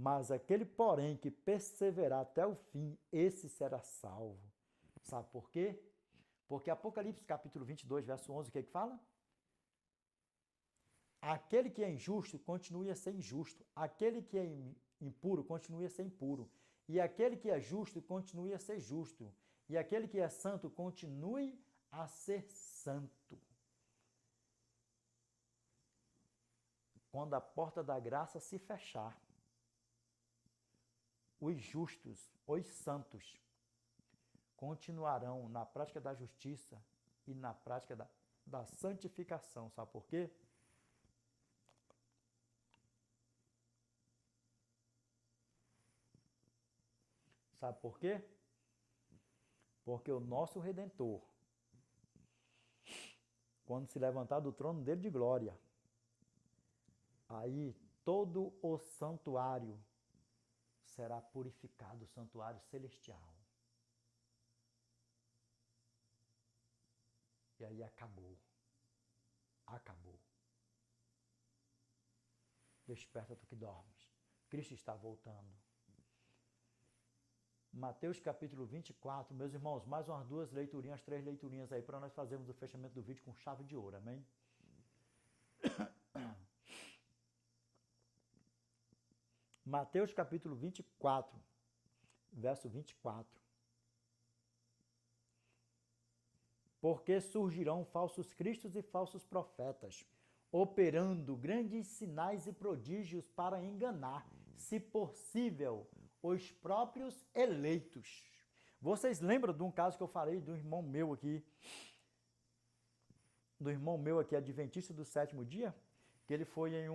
Mas aquele, porém, que perseverar até o fim, esse será salvo. Sabe por quê? Porque Apocalipse capítulo 22, verso 11, o que é que fala? Aquele que é injusto, continue a ser injusto. Aquele que é impuro, continue a ser impuro. E aquele que é justo, continue a ser justo. E aquele que é santo, continue a ser santo. Quando a porta da graça se fechar, os justos, os santos, continuarão na prática da justiça e na prática da santificação. Sabe por quê? Sabe por quê? Porque o nosso Redentor, quando se levantar do trono dele de glória, aí todo o santuário será purificado, o santuário celestial. E aí acabou. Acabou. Desperta tu que dormes. Cristo está voltando. Mateus capítulo 24, meus irmãos, mais umas 2 leiturinhas, 3 leiturinhas aí para nós fazermos o fechamento do vídeo com chave de ouro, amém? Mateus capítulo 24, verso 24. Porque surgirão falsos cristos e falsos profetas, operando grandes sinais e prodígios para enganar, se possível, os próprios eleitos. Vocês lembram de um caso que eu falei do irmão meu aqui, adventista do sétimo dia? Que ele foi em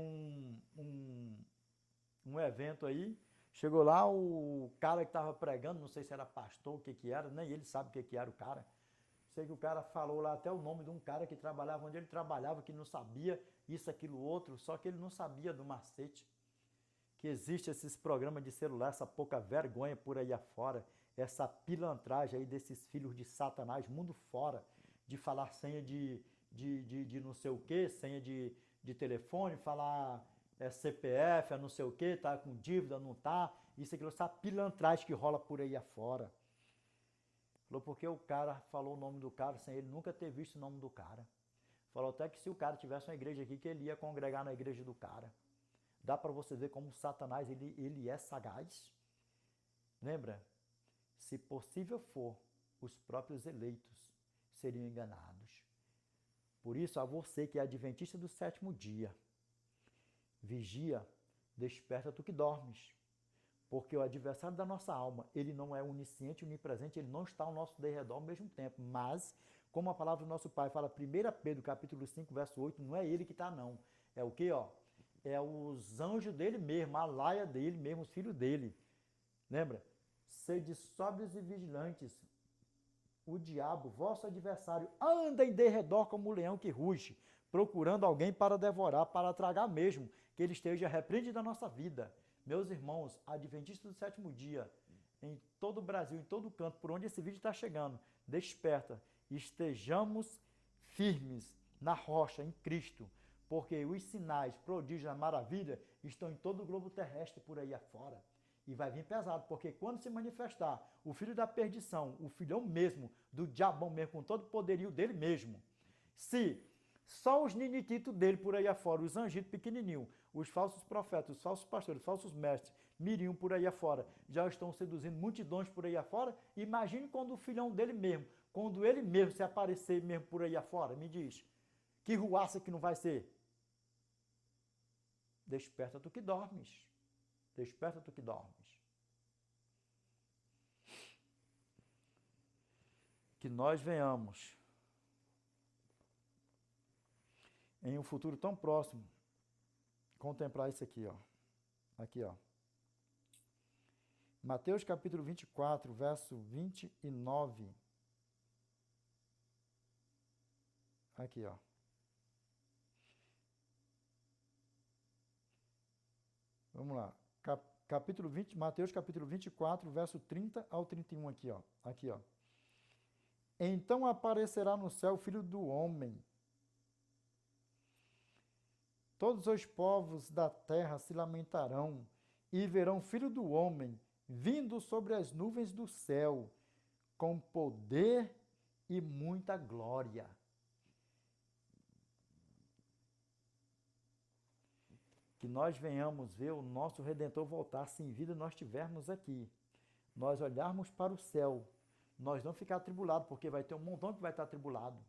um evento aí, chegou lá, o cara que estava pregando, não sei se era pastor, o que era, nem ele sabe o que era o cara. Sei que o cara falou lá até o nome de um cara que trabalhava onde ele trabalhava, que não sabia isso, aquilo, outro, só que ele não sabia do macete. Que existe esses programas de celular, essa pouca vergonha por aí afora, essa pilantragem aí desses filhos de Satanás, mundo fora, de falar senha de não sei o que, senha de telefone, falar CPF, não sei o que, tá com dívida, não tá, isso, aquilo, essa pilantragem que rola por aí afora. Falou porque o cara falou o nome do cara sem ele nunca ter visto o nome do cara. Falou até que se o cara tivesse uma igreja aqui, que ele ia congregar na igreja do cara. Dá para você ver como Satanás ele é sagaz. Lembra? Se possível for, os próprios eleitos seriam enganados. Por isso, a você que é adventista do sétimo dia, vigia, desperta tu que dormes. Porque o adversário da nossa alma, ele não é onisciente, onipresente, ele não está ao nosso derredor ao mesmo tempo. Mas, como a palavra do nosso Pai fala, 1 Pedro capítulo 5, verso 8, não é ele que está não. É o quê? É os anjos dele mesmo, a laia dele mesmo, os filhos dele. Lembra? Sede sóbrios e vigilantes. O diabo, vosso adversário, anda em derredor como um leão que ruge, procurando alguém para devorar, para tragar mesmo, que ele esteja repreendido da nossa vida. Meus irmãos, adventistas do sétimo dia, em todo o Brasil, em todo canto, por onde esse vídeo está chegando, desperta, estejamos firmes na rocha, em Cristo, porque os sinais, prodígios, a maravilha estão em todo o globo terrestre por aí afora. E vai vir pesado, porque quando se manifestar o filho da perdição, o filhão mesmo, do diabão mesmo, com todo o poderio dele mesmo, se só os ninititos dele por aí afora, os anjitos pequenininhos, os falsos profetas, os falsos pastores, os falsos mestres, mirinhos por aí afora, já estão seduzindo multidões por aí afora, imagine quando o filhão dele mesmo, quando ele mesmo se aparecer mesmo por aí afora, me diz, que ruaça que não vai ser? Desperta tu que dormes. Desperta tu que dormes. Que nós venhamos, em um futuro tão próximo, contemplar isso aqui, ó. Aqui, ó. Mateus capítulo 24, verso 29. Aqui, ó. Vamos lá. Capítulo 20, Mateus capítulo 24, verso 30 ao 31 aqui, ó. Aqui, ó. Então aparecerá no céu o Filho do Homem. Todos os povos da terra se lamentarão e verão o Filho do Homem vindo sobre as nuvens do céu, com poder e muita glória. Que nós venhamos ver o nosso Redentor voltar, se em vida nós estivermos aqui. Nós olharmos para o céu, nós não ficar atribulados, porque vai ter um montão que vai estar atribulado.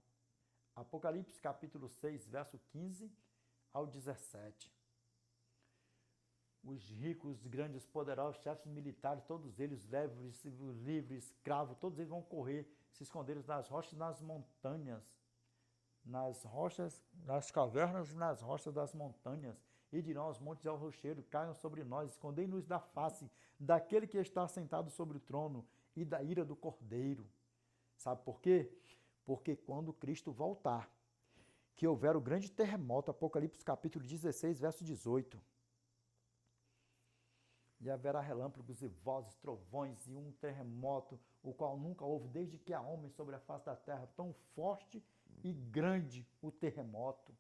Apocalipse capítulo 6, verso 15 ao 17. Os ricos, os grandes, os poderosos, chefes militares, todos eles, livres, escravos, todos eles vão correr, se esconder nas rochas, nas montanhas, nas rochas, nas cavernas e nas rochas das montanhas, e dirão aos montes e ao rochedo, caiam sobre nós, escondei-nos da face daquele que está sentado sobre o trono e da ira do Cordeiro. Sabe por quê? Porque quando Cristo voltar, que houver o grande terremoto, Apocalipse capítulo 16, verso 18, e haverá relâmpagos e vozes, trovões e um terremoto, o qual nunca houve desde que há homem sobre a face da terra, tão forte e grande o terremoto.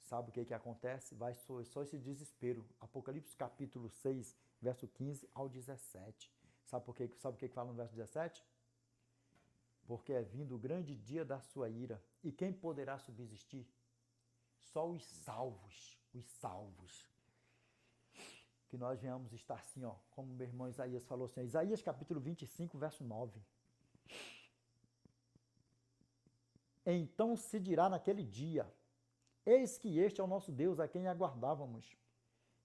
Sabe o que acontece? Vai só esse desespero. Apocalipse capítulo 6, verso 15 ao 17. Sabe o que fala no verso 17? Porque é vindo o grande dia da sua ira. E quem poderá subsistir? Só os salvos. Os salvos. Que nós venhamos estar assim, ó, como meu irmão Isaías falou assim, Isaías capítulo 25, verso 9. Então se dirá naquele dia, eis que este é o nosso Deus, a quem aguardávamos,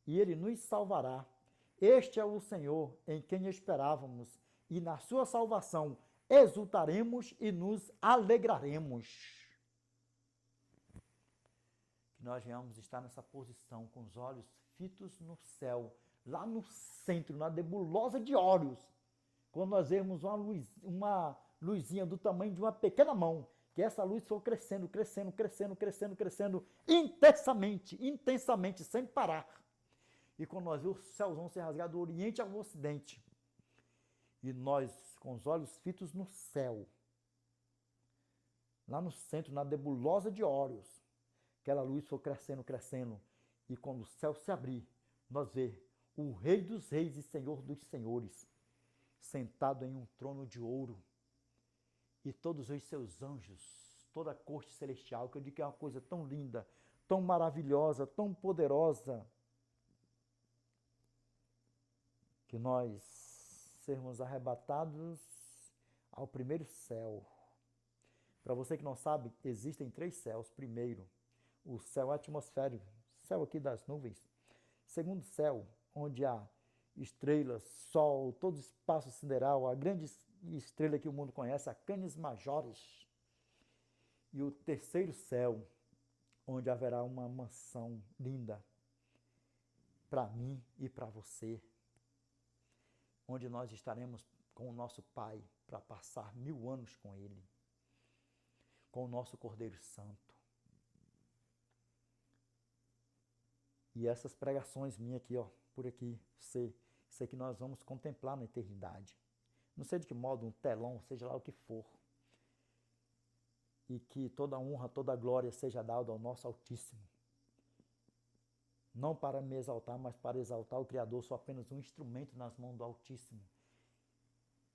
e ele nos salvará. Este é o Senhor, em quem esperávamos, e na sua salvação exultaremos e nos alegraremos. Que nós venhamos estar nessa posição, com os olhos fitos no céu, lá no centro, na nebulosa de Órios, quando nós vemos uma luzinha do tamanho de uma pequena mão, que essa luz for crescendo, crescendo, crescendo, crescendo, crescendo, intensamente, sem parar. E quando nós vemos os céus vão se rasgar do oriente ao ocidente, e nós, com os olhos fitos no céu, lá no centro, na nebulosa de Órios, aquela luz for crescendo, crescendo, e quando o céu se abrir, nós vemos o Rei dos Reis e Senhor dos Senhores, sentado em um trono de ouro, e todos os seus anjos, toda a corte celestial, que eu digo que é uma coisa tão linda, tão maravilhosa, tão poderosa, que nós sermos arrebatados ao primeiro céu. Para você que não sabe, existem 3 céus. Primeiro, o céu atmosférico, céu aqui das nuvens. Segundo céu, onde há estrelas, sol, todo o espaço sideral, a grande estrela que o mundo conhece, a Canis Majoris. E o terceiro céu, onde haverá uma mansão linda para mim e para você, onde nós estaremos com o nosso Pai para passar 1000 anos com Ele, com o nosso Cordeiro Santo. E essas pregações minhas aqui, ó, por aqui, sei que nós vamos contemplar na eternidade. Não sei de que modo, um telão, seja lá o que for. E que toda honra, toda glória seja dada ao nosso Altíssimo. Não para me exaltar, mas para exaltar o Criador. Sou apenas um instrumento nas mãos do Altíssimo.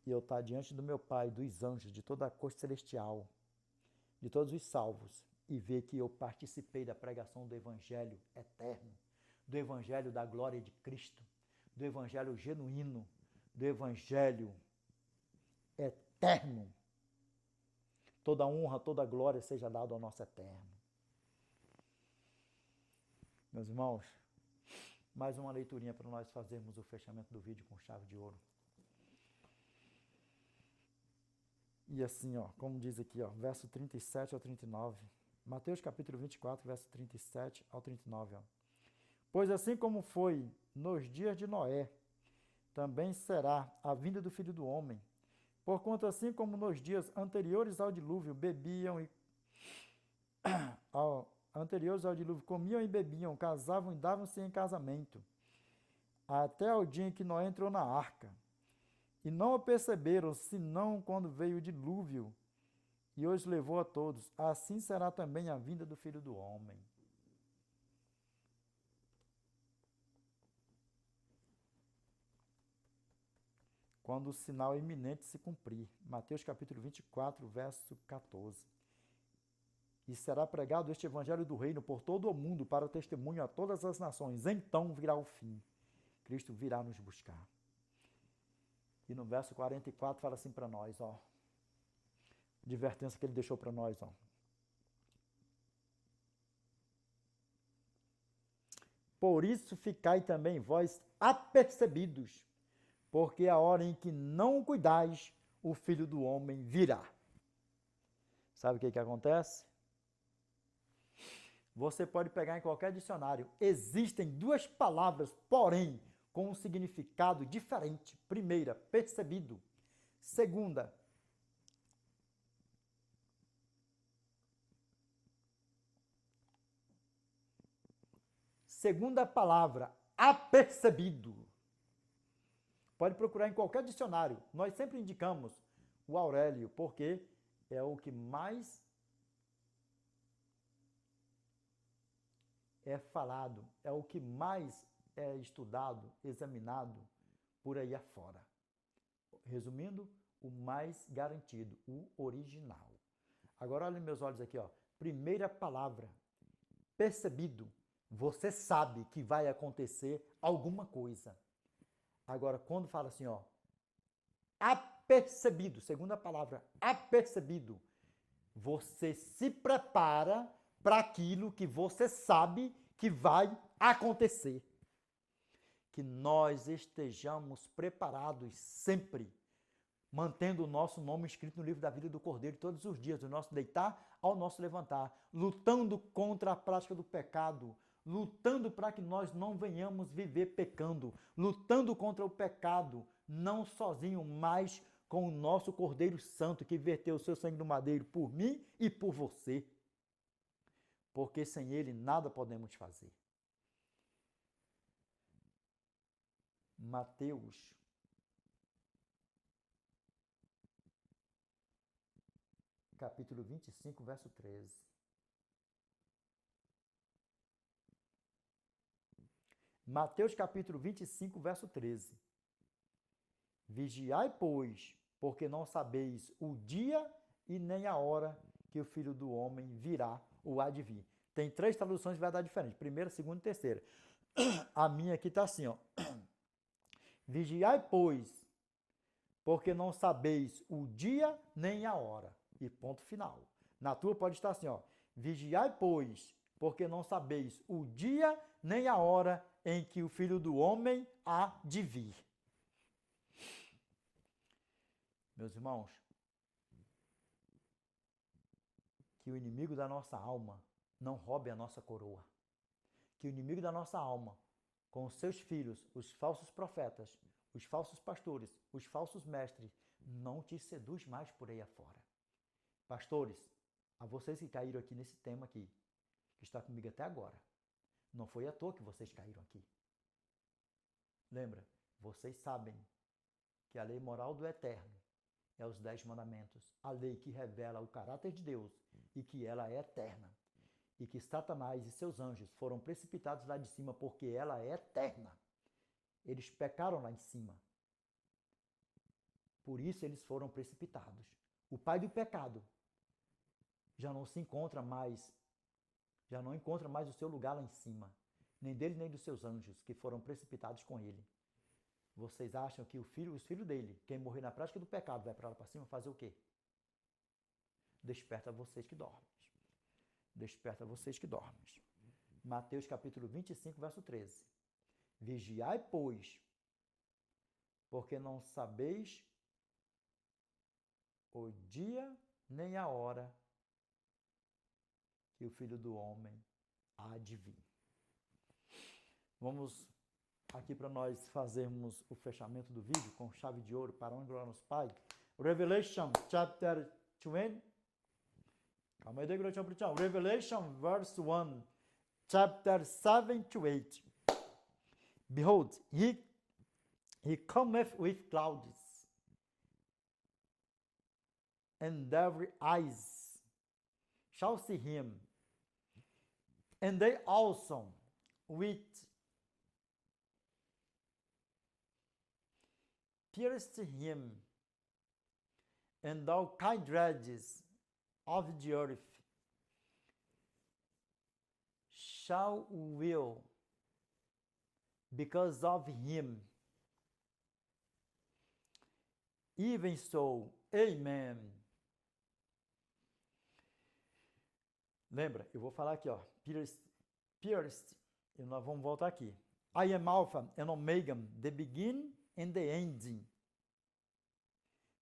E eu estar diante do meu Pai, dos anjos, de toda a corte celestial, de todos os salvos, e ver que eu participei da pregação do Evangelho eterno, do Evangelho da glória de Cristo, do Evangelho genuíno, do Evangelho eterno. Toda honra, toda glória seja dada ao nosso eterno. Meus irmãos, mais uma leiturinha para nós fazermos o fechamento do vídeo com chave de ouro. E assim, ó, como diz aqui, ó, verso 37 ao 39. Mateus capítulo 24, verso 37 ao 39, ó. Pois assim como foi nos dias de Noé, também será a vinda do Filho do Homem. Porquanto assim como nos dias anteriores ao dilúvio comiam e bebiam, casavam e davam-se em casamento, até o dia em que Noé entrou na arca. E não o perceberam, senão quando veio o dilúvio e os levou a todos. Assim será também a vinda do Filho do Homem. quando o sinal iminente se cumprir. Mateus capítulo 24, verso 14. E será pregado este evangelho do reino por todo o mundo para testemunho a todas as nações. Então virá o fim. Cristo virá nos buscar. E no verso 44 fala assim para nós, ó. Advertência que ele deixou para nós, ó. Por isso ficai também vós apercebidos, porque a hora em que não cuidais, o Filho do Homem virá. Sabe o que acontece? Você pode pegar em qualquer dicionário. Existem duas palavras, porém, com um significado diferente. Primeira, percebido. Segunda, palavra, apercebido. Pode procurar em qualquer dicionário. Nós sempre indicamos o Aurélio, porque é o que mais é falado, é o que mais é estudado, examinado por aí afora. Resumindo, o mais garantido, o original. Agora olha meus olhos aqui, ó. Primeira palavra, percebido. Você sabe que vai acontecer alguma coisa. Agora, quando fala assim, ó, apercebido, segunda palavra, apercebido, você se prepara para aquilo que você sabe que vai acontecer. Que nós estejamos preparados sempre, mantendo o nosso nome escrito no livro da vida do Cordeiro todos os dias, do nosso deitar ao nosso levantar, lutando contra a prática do pecado, lutando para que nós não venhamos viver pecando, lutando contra o pecado, não sozinho, mas com o nosso Cordeiro Santo que verteu o seu sangue no madeiro por mim e por você. Porque sem ele nada podemos fazer. Mateus capítulo 25, verso 13. Mateus capítulo 25, verso 13. Vigiai, pois, porque não sabeis o dia e nem a hora que o Filho do Homem virá ou há de vir. Tem 3 traduções de verdade diferentes. Primeira, segunda e terceira. A minha aqui está assim, ó. Vigiai, pois, porque não sabeis o dia nem a hora. E ponto final. Na tua pode estar assim, ó. Vigiai, pois, porque não sabeis o dia nem a hora em que o Filho do Homem há de vir. Meus irmãos, que o inimigo da nossa alma não roube a nossa coroa. Que o inimigo da nossa alma, com os seus filhos, os falsos profetas, os falsos pastores, os falsos mestres, não te seduz mais por aí afora. Pastores, a vocês que caíram aqui nesse tema aqui, que está comigo até agora, não foi à toa que vocês caíram aqui. Lembra, vocês sabem que a lei moral do Eterno é os 10 mandamentos, a lei que revela o caráter de Deus e que ela é eterna. E que Satanás e seus anjos foram precipitados lá de cima porque ela é eterna. Eles pecaram lá em cima. Por isso eles foram precipitados. O pai do pecado já não se encontra mais, já não encontra mais o seu lugar lá em cima, nem dele nem dos seus anjos que foram precipitados com ele. Vocês acham que os filhos dele, quem morrer na prática do pecado, vai para lá para cima fazer o quê? Desperta vocês que dormem. Desperta vocês que dormem. Mateus capítulo 25, verso 13. Vigiai, pois, porque não sabeis o dia nem a hora que o Filho do Homem há de vir. Vamos aqui para nós fazermos o fechamento do vídeo com chave de ouro para onde glória nos Pai. Revelation chapter 20. Revelation verse 1, chapter 7 to 8. Behold, he cometh with clouds, and every eyes shall see him, and they also with pierced him, and thou kindreds of the earth shall will because of him. Even so, amen. Lembra, eu vou falar aqui, ó, pierced, e nós vamos voltar aqui. I am Alpha and Omega, the beginning and the ending.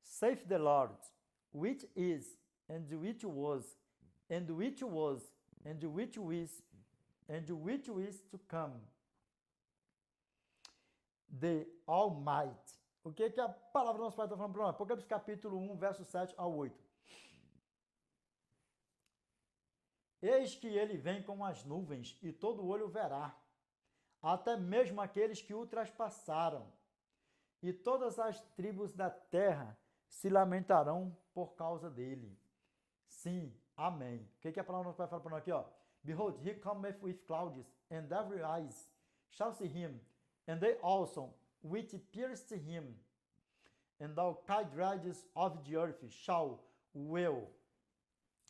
Saith the Lord, which is, and which was, and which was, and which is, and which is to come. The Almighty. O que a palavra do nosso Pai está falando para nós? Apocalipse capítulo 1, verso 7 ao 8. Eis que ele vem com as nuvens, e todo olho verá, até mesmo aqueles que o traspassaram, e todas as tribos da terra se lamentarão por causa dele. Sim, amém. O que a palavra do nosso Pai fala para nós aqui? Ó? Behold, he cometh with clouds, and every eyes shall see him, and they also which pierced him, and all kindreds of the earth shall wail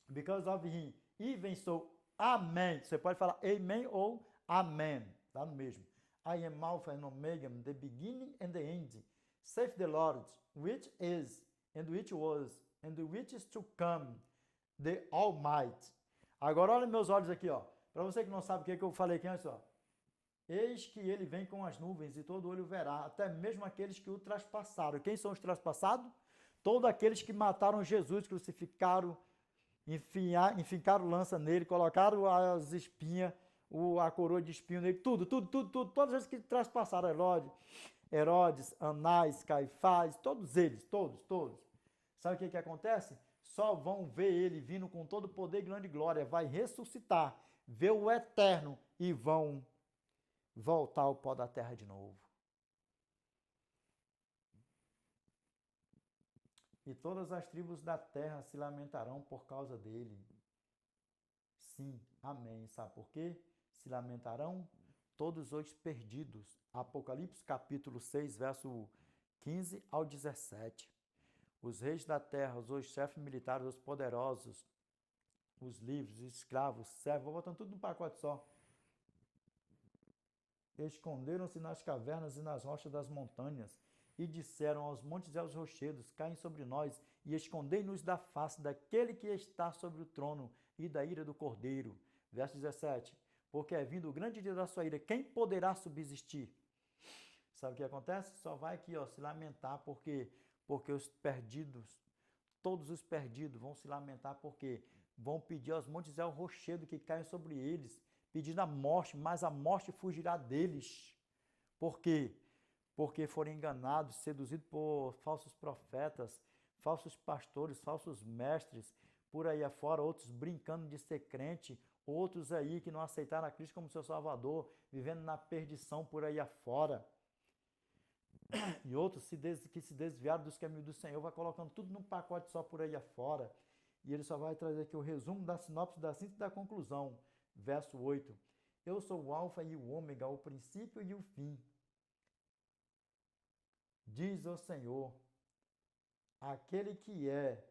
because of him. Even so, amém. Você pode falar amen ou amém. Tá no mesmo. I am Alpha and Omega, the beginning and the end. Saith the Lord, which is, and which was, and which is to come, the Almighty. Agora olha meus olhos aqui, ó. Para você que não sabe o que eu falei aqui antes, ó. Eis que ele vem com as nuvens, e todo olho verá, até mesmo aqueles que o traspassaram. Quem são os traspassados? Todos aqueles que mataram Jesus, crucificaram, enfincaram lança nele, colocaram as espinhas, a coroa de espinho nele, tudo. Todos eles que traspassaram, Herodes, Anás, Caifás, todos eles, todos. Sabe o que acontece? Só vão ver ele vindo com todo poder e grande glória, vai ressuscitar, ver o eterno e vão voltar ao pó da terra de novo. E todas as tribos da terra se lamentarão por causa dele. Sim, amém. Sabe por quê? Se lamentarão todos os perdidos. Apocalipse capítulo 6, verso 15 ao 17. Os reis da terra, os chefes militares, os poderosos, os livres, os escravos, servos, vou botando tudo num pacote só. Esconderam-se nas cavernas e nas rochas das montanhas, e disseram aos montes e aos rochedos, caem sobre nós, e escondei-nos da face daquele que está sobre o trono e da ira do Cordeiro. Verso 17. Porque é vindo o grande dia da sua ira, quem poderá subsistir? Sabe o que acontece? Só vai aqui, ó, se lamentar, porque os perdidos, todos os perdidos vão se lamentar, porque vão pedir aos montes e ao rochedo que caem sobre eles, pedindo a morte, mas a morte fugirá deles. Por quê? Porque foram enganados, seduzidos por falsos profetas, falsos pastores, falsos mestres, por aí afora, outros brincando de ser crente, outros aí que não aceitaram a Cristo como seu Salvador, vivendo na perdição por aí afora. E outros que se desviaram dos caminhos do Senhor, vai colocando tudo num pacote só por aí afora. E ele só vai trazer aqui o resumo da sinopse, da síntese e da conclusão. Verso 8. Eu sou o Alfa e o Ômega, o princípio e o fim. Diz o Senhor, aquele que é,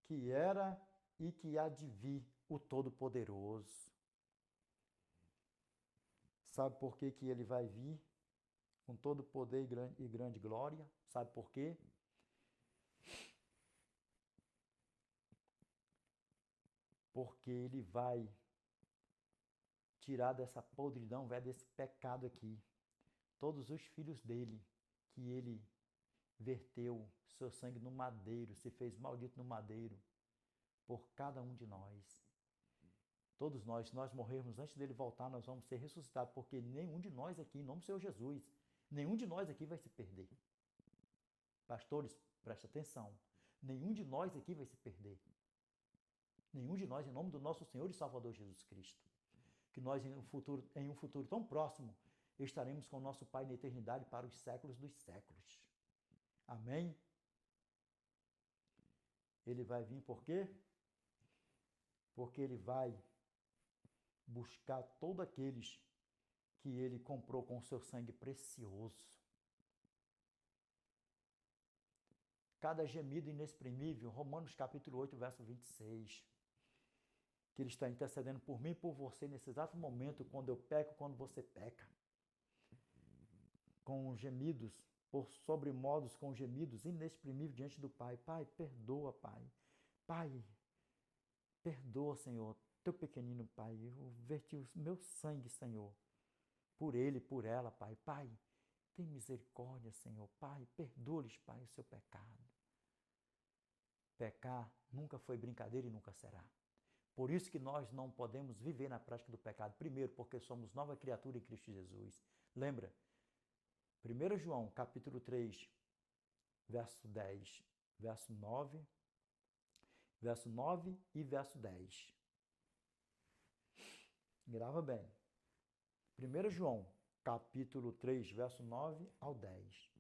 que era e que há de vir, o Todo-Poderoso. Sabe por que ele vai vir? Com todo poder e grande glória. Sabe por quê? Porque ele vai tirar dessa podridão, desse pecado aqui, todos os filhos dele, que ele verteu seu sangue no madeiro, se fez maldito no madeiro, por cada um de nós. Todos nós, se nós morrermos antes dele voltar, nós vamos ser ressuscitados, porque nenhum de nós aqui, em nome do Senhor Jesus, nenhum de nós aqui vai se perder. Pastores, preste atenção. Nenhum de nós aqui vai se perder. Nenhum de nós, em nome do nosso Senhor e Salvador Jesus Cristo. Que nós, em um futuro tão próximo, estaremos com o nosso Pai na eternidade para os séculos dos séculos. Amém? Ele vai vir por quê? Porque ele vai buscar todos aqueles que ele comprou com o seu sangue precioso. cada gemido inexprimível, Romanos capítulo 8, verso 26. Que Ele está intercedendo por mim e por você nesse exato momento, quando eu peco, quando você peca. Com gemidos, por sobremodos, com gemidos inexprimíveis diante do Pai. Pai, perdoa, Pai. Pai, perdoa, Senhor, teu pequenino, Pai. Eu verti o meu sangue, Senhor, por ele, por ela, Pai. Pai, tem misericórdia, Senhor. Pai, perdoa-lhes, Pai, o seu pecado. Pecar nunca foi brincadeira e nunca será. Por isso que nós não podemos viver na prática do pecado. Primeiro, porque somos nova criatura em Cristo Jesus. Lembra? 1 João, capítulo 3, verso 10, verso 9 e verso 10. Grava bem. 1 João, capítulo 3, verso 9 ao 10.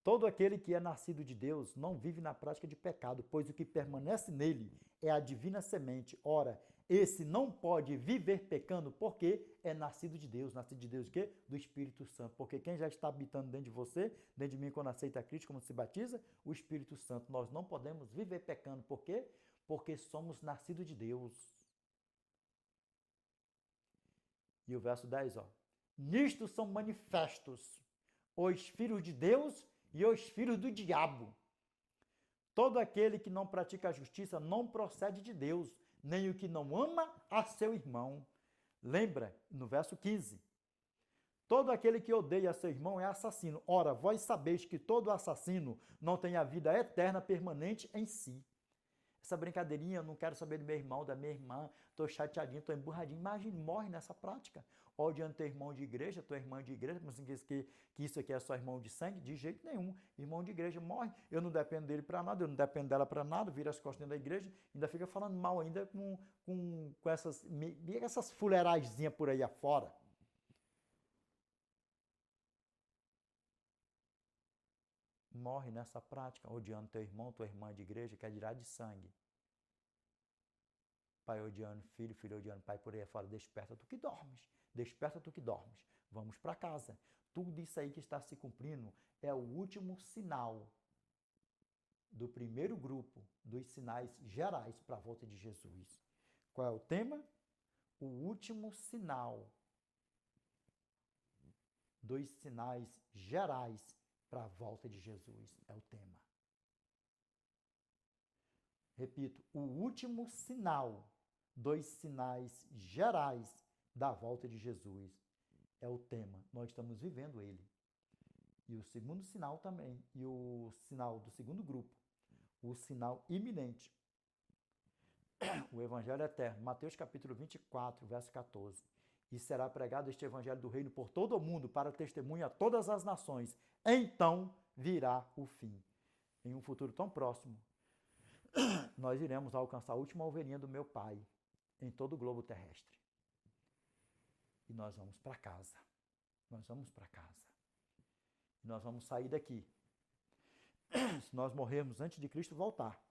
Todo aquele que é nascido de Deus não vive na prática de pecado, pois o que permanece nele é a divina semente. Ora, esse não pode viver pecando porque é nascido de Deus. Nascido de Deus o quê? Do Espírito Santo. Porque quem já está habitando dentro de você, dentro de mim, quando aceita Cristo, como se batiza, o Espírito Santo. Nós não podemos viver pecando. Por quê? Porque somos nascidos de Deus. E o verso 10, ó. Nisto são manifestos os filhos de Deus e os filhos do diabo. Todo aquele que não pratica a justiça não procede de Deus, nem o que não ama a seu irmão. Lembra, no verso 15. Todo aquele que odeia a seu irmão é assassino. Ora, vós sabeis que todo assassino não tem a vida eterna permanente em si. Essa brincadeirinha, eu não quero saber do meu irmão, da minha irmã, estou chateadinho, estou emburradinho. Imagine, morre nessa prática. Odiando teu irmão de igreja, tua irmã de igreja, mas que isso aqui é só irmão de sangue? De jeito nenhum. Irmão de igreja morre, eu não dependo dele para nada, eu não dependo dela para nada, vira as costas dentro da igreja, ainda fica falando mal ainda com essas fuleiragens por aí afora. Morre nessa prática, odiando teu irmão, tua irmã de igreja, quer dirá de sangue. Pai odiando filho, filho odiando pai, por aí fora. Desperta tu que dormes, desperta tu que dormes. Vamos para casa. Tudo isso aí que está se cumprindo é o último sinal do primeiro grupo dos sinais gerais para a volta de Jesus. Qual é o tema? O último sinal dos sinais gerais para a volta de Jesus é o tema. Repito, o último sinal dos sinais gerais da volta de Jesus é o tema. Nós estamos vivendo ele. E o segundo sinal também, e o sinal do segundo grupo, o sinal iminente, o Evangelho eterno, Mateus capítulo 24, verso 14. E será pregado este Evangelho do Reino por todo o mundo para testemunho a todas as nações. Então virá o fim. Em um futuro tão próximo, nós iremos alcançar a última ovelhinha do meu Pai em todo o globo terrestre. E nós vamos para casa. Nós vamos para casa. E nós vamos sair daqui. Se nós morrermos antes de Cristo voltar,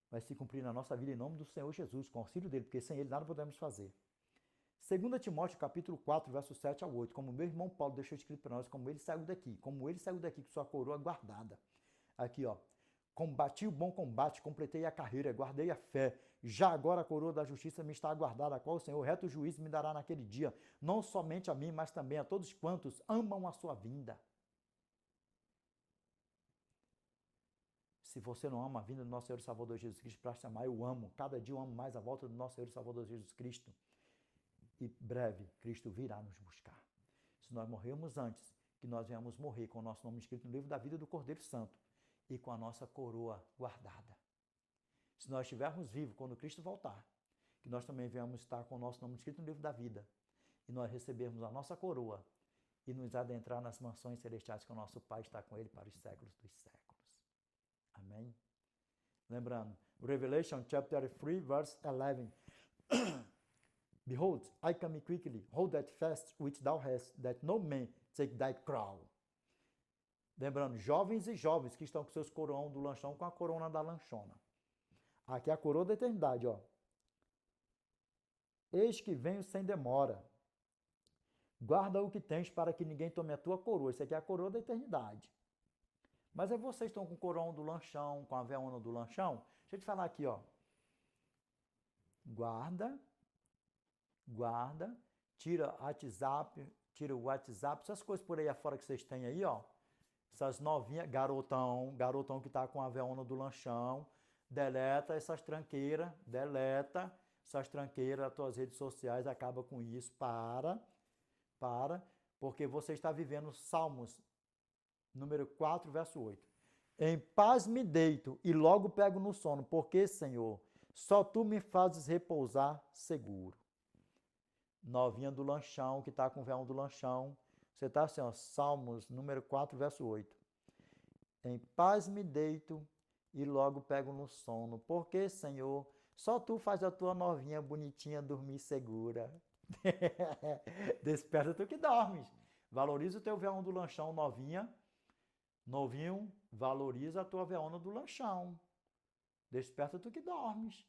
vai se cumprir na nossa vida em nome do Senhor Jesus, com o auxílio dele, porque sem ele nada podemos fazer. 2 Timóteo, capítulo 4, versos 7 ao 8. Como meu irmão Paulo deixou escrito para nós, como ele saiu daqui com sua coroa guardada. Aqui, ó. Combati o bom combate, completei a carreira, guardei a fé. Já agora a coroa da justiça me está aguardada, a qual o Senhor, reto juízo, me dará naquele dia. Não somente a mim, mas também a todos quantos amam a sua vinda. Se você não ama a vinda do nosso Senhor e Salvador Jesus Cristo, para chamar, eu amo. Cada dia eu amo mais a volta do nosso Senhor e Salvador Jesus Cristo. E breve, Cristo virá nos buscar. Se nós morrermos antes, que nós venhamos morrer com o nosso nome escrito no livro da vida do Cordeiro Santo e com a nossa coroa guardada. Se nós estivermos vivos quando Cristo voltar, que nós também venhamos estar com o nosso nome escrito no livro da vida e nós recebermos a nossa coroa e nos adentrar nas mansões celestiais que o nosso Pai está com ele para os séculos dos séculos. Amém? Lembrando, Revelation chapter 3, verse 11. Behold, I come quickly, hold that fast which thou hast, that no man take thy crown. Lembrando, jovens e jovens que estão com seus coroão do lanchão com a corona da lanchona. Aqui é a coroa da eternidade, ó. Eis que venho sem demora. Guarda o que tens para que ninguém tome a tua coroa. Isso aqui é a coroa da eternidade. Mas aí vocês estão com o coroão do lanchão, com a veona do lanchão. Deixa eu te falar aqui, ó. Guarda, tira o WhatsApp, essas coisas por aí afora que vocês têm aí, ó. Essas novinhas, garotão que tá com a veona do lanchão. Deleta essas tranqueiras, das tuas redes sociais, acaba com isso, porque você está vivendo Salmos, número 4, verso 8. Em paz me deito e logo pego no sono, porque, Senhor, só Tu me fazes repousar seguro. Novinha do lanchão, que está com o véu do lanchão, você está assim, ó, Salmos, número 4, verso 8. Em paz me deito e logo pego no sono, porque, Senhor, só Tu faz a Tua novinha bonitinha dormir segura. Desperta tu que dormes. Valoriza o teu véu do lanchão, novinha. Novinho, valoriza a tua veona do lanchão. Desperta tu que dormes.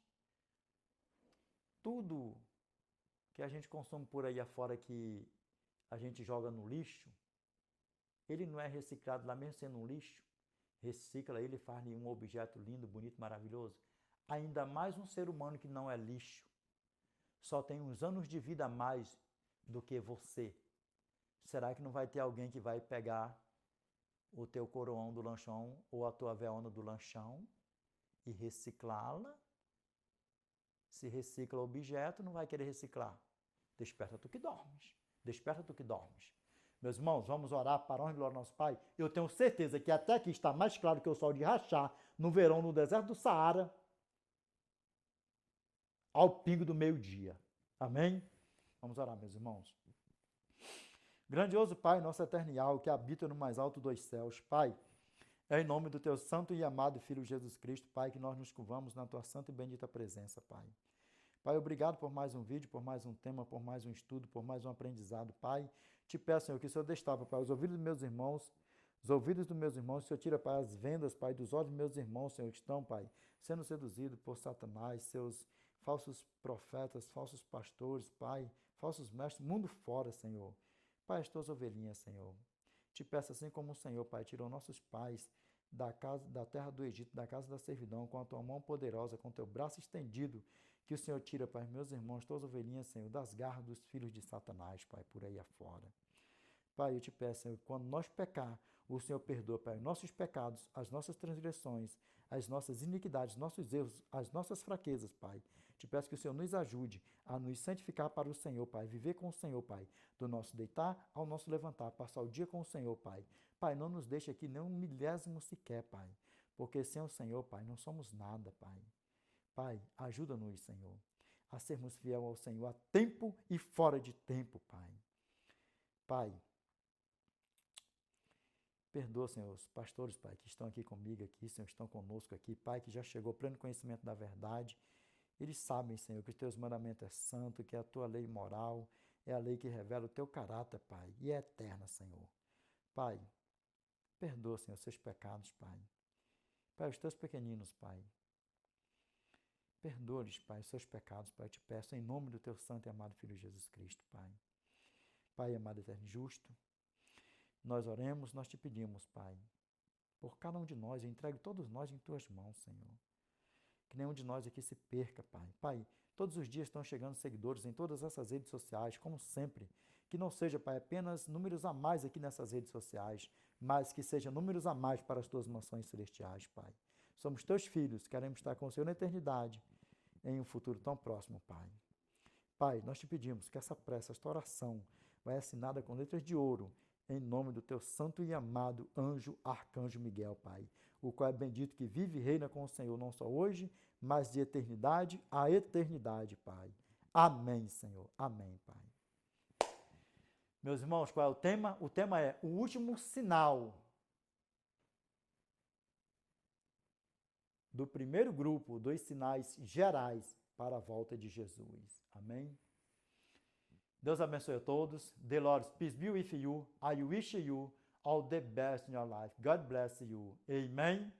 Tudo que a gente consome por aí afora que a gente joga no lixo, ele não é reciclado lá mesmo sendo um lixo. Recicla ele, faz um objeto lindo, bonito, maravilhoso. Ainda mais um ser humano que não é lixo. Só tem uns anos de vida a mais do que você. Será que não vai ter alguém que vai pegar o teu coroão do lanchão ou a tua veona do lanchão e reciclá-la? Se recicla o objeto, não vai querer reciclar. Desperta tu que dormes. Desperta tu que dormes. Meus irmãos, vamos orar para a honra e glória do nosso Pai. Eu tenho certeza que até aqui está mais claro que o sol de rachar no verão, no deserto do Saara, ao pingo do meio-dia. Amém? Vamos orar, meus irmãos. Grandioso Pai, nosso eternial, que habita no mais alto dos céus, Pai, é em nome do Teu santo e amado Filho Jesus Cristo, Pai, que nós nos curvamos na Tua santa e bendita presença, Pai. Pai, obrigado por mais um vídeo, por mais um tema, por mais um estudo, por mais um aprendizado, Pai. Te peço, Senhor, que o Senhor destapa, Pai, os ouvidos dos meus irmãos, o Senhor tira, Pai, as vendas, Pai, dos olhos dos meus irmãos, Senhor, que estão, Pai, sendo seduzidos por Satanás, seus falsos profetas, falsos pastores, Pai, falsos mestres, mundo fora, Senhor. Pai, as tuas ovelhinhas, Senhor. Te peço assim como o Senhor, Pai, tirou nossos pais da terra do Egito, da casa da servidão, com a tua mão poderosa, com o teu braço estendido, que o Senhor tira, Pai, meus irmãos, tuas ovelhinhas, Senhor, das garras dos filhos de Satanás, Pai, por aí afora. Pai, eu te peço, Senhor, quando nós pecar, o Senhor perdoa, Pai, nossos pecados, as nossas transgressões, as nossas iniquidades, nossos erros, as nossas fraquezas, Pai. Te peço que o Senhor nos ajude a nos santificar para o Senhor, Pai, viver com o Senhor, Pai, do nosso deitar ao nosso levantar, passar o dia com o Senhor, Pai. Pai, não nos deixe aqui nem um milésimo sequer, Pai, porque sem o Senhor, Pai, não somos nada, Pai. Pai, ajuda-nos, Senhor, a sermos fiel ao Senhor a tempo e fora de tempo, Pai. Pai, perdoa, Senhor, os pastores, Pai, que estão aqui comigo, aqui, Senhor, estão conosco aqui, Pai, que já chegou ao pleno conhecimento da verdade. Eles sabem, Senhor, que os teus mandamentos é santo, que a tua lei moral é a lei que revela o teu caráter, Pai, e é eterna, Senhor. Pai, perdoa, Senhor, os seus pecados, Pai. Pai, os teus pequeninos, Pai. Perdoa-lhes, Pai, os seus pecados, Pai. Eu te peço em nome do teu santo e amado Filho Jesus Cristo, Pai. Pai amado, eterno e justo, nós oremos, nós te pedimos, Pai, por cada um de nós, entregue todos nós em tuas mãos, Senhor. Que nenhum de nós aqui se perca, Pai. Pai, todos os dias estão chegando seguidores em todas essas redes sociais, como sempre. Que não seja, Pai, apenas números a mais aqui nessas redes sociais, mas que seja números a mais para as tuas mansões celestiais, Pai. Somos teus filhos, queremos estar com o Senhor na eternidade, em um futuro tão próximo, Pai. Pai, nós te pedimos que essa prece, esta oração, vai assinada com letras de ouro, em nome do teu santo e amado anjo, arcanjo Miguel, Pai, o qual é bendito que vive e reina com o Senhor, não só hoje, mas de eternidade a eternidade, Pai. Amém, Senhor. Amém, Pai. Meus irmãos, qual é o tema? O tema é o último sinal do primeiro grupo dos sinais gerais para a volta de Jesus. Amém? Deus abençoe a todos. The Lord's peace be with you. I wish you all the best in your life. God bless you. Amen.